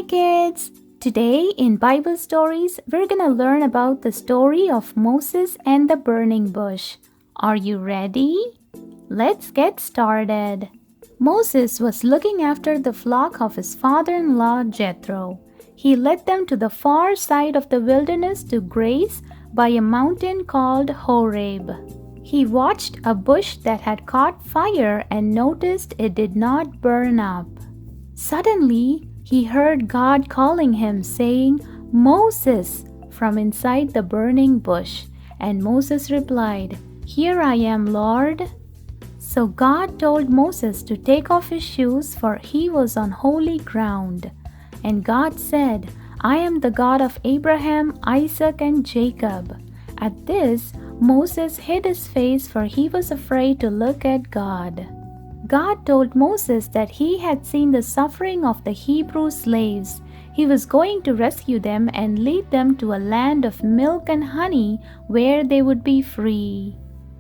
kids! Today in Bible Stories, we're gonna learn about the story of Moses and the burning bush. Are you ready? Let's get started. Moses was looking after the flock of his father-in-law Jethro. He led them to the far side of the wilderness to graze by a mountain called Horeb. He watched a bush that had caught fire and noticed it did not burn up. Suddenly, he heard God calling him, saying, "Moses," from inside the burning bush. And Moses replied, "Here I am, Lord." So God told Moses to take off his shoes, for he was on holy ground. And God said, "I am the God of Abraham, Isaac, and Jacob." At this, Moses hid his face, for he was afraid to look at God. God told Moses that he had seen the suffering of the Hebrew slaves. He was going to rescue them and lead them to a land of milk and honey where they would be free.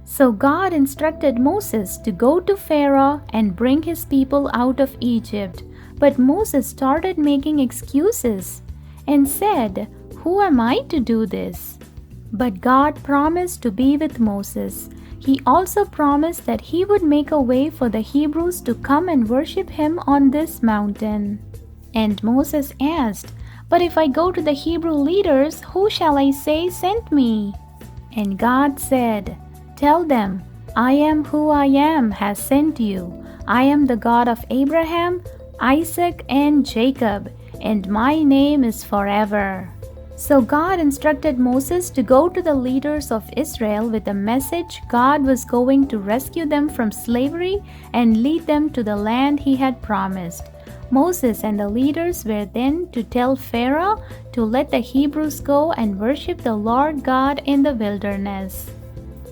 So God instructed Moses to go to Pharaoh and bring his people out of Egypt. But Moses started making excuses and said, "Who am I to do this?" But God promised to be with Moses. He also promised that he would make a way for the Hebrews to come and worship him on this mountain. And Moses asked, "But if I go to the Hebrew leaders, who shall I say sent me?" And God said, "Tell them, I am who I am has sent you. I am the God of Abraham, Isaac, and Jacob, and my name is forever." So God instructed Moses to go to the leaders of Israel with the message God was going to rescue them from slavery and lead them to the land he had promised. Moses and the leaders were then to tell Pharaoh to let the Hebrews go and worship the Lord God in the wilderness.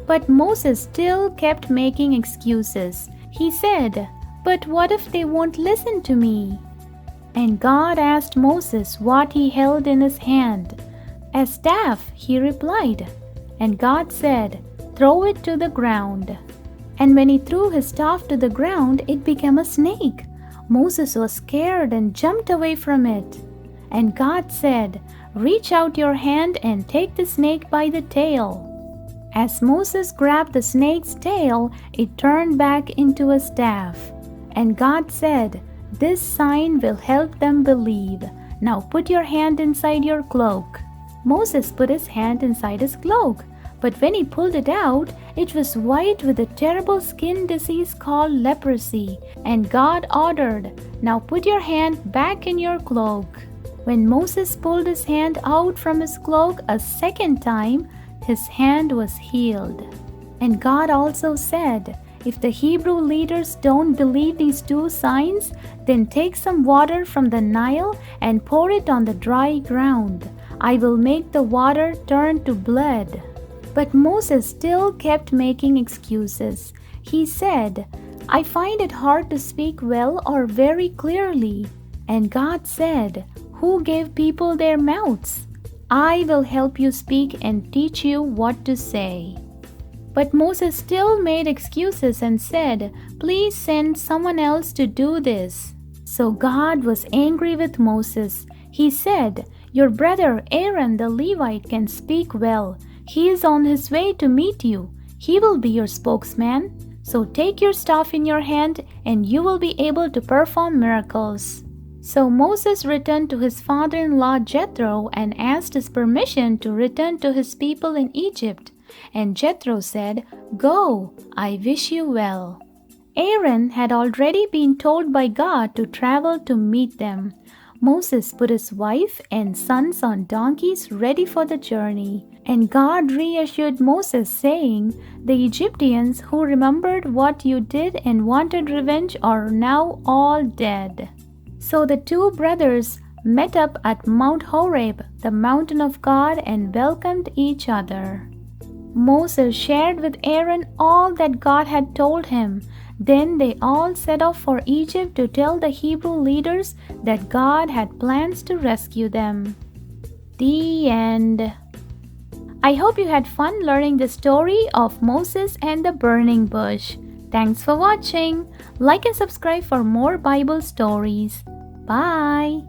But Moses still kept making excuses. He said, "But what if they won't listen to me?" And God asked Moses what he held in his hand. "A staff," he replied. And God said, "Throw it to the ground." And when he threw his staff to the ground, it became a snake. Moses was scared and jumped away from it. And God said, "Reach out your hand and take the snake by the tail." As Moses grabbed the snake's tail, it turned back into a staff. And God said, "This sign will help them believe. Now put your hand inside your cloak." Moses put his hand inside his cloak, but when he pulled it out, it was white with a terrible skin disease called leprosy. And God ordered, "Now put your hand back in your cloak." When Moses pulled his hand out from his cloak a second time, his hand was healed. And God also said, "If the Hebrew leaders don't believe these two signs, then take some water from the Nile and pour it on the dry ground. I will make the water turn to blood." But Moses still kept making excuses. He said, "I find it hard to speak well or very clearly." And God said, "Who gave people their mouths? I will help you speak and teach you what to say." But Moses still made excuses and said, "Please send someone else to do this." So God was angry with Moses. He said, "Your brother Aaron the Levite can speak well. He is on his way to meet you. He will be your spokesman. So take your staff in your hand and you will be able to perform miracles." So Moses returned to his father-in-law Jethro and asked his permission to return to his people in Egypt. And Jethro said, "Go, I wish you well." Aaron had already been told by God to travel to meet them. Moses put his wife and sons on donkeys ready for the journey. And God reassured Moses, saying, "The Egyptians who remembered what you did and wanted revenge are now all dead." So the two brothers met up at Mount Horeb, the mountain of God, and welcomed each other. Moses shared with Aaron all that God had told him. Then they all set off for Egypt to tell the Hebrew leaders that God had plans to rescue them. The end. I hope you had fun learning the story of Moses and the burning bush. Thanks for watching. Like and subscribe for more Bible stories. Bye.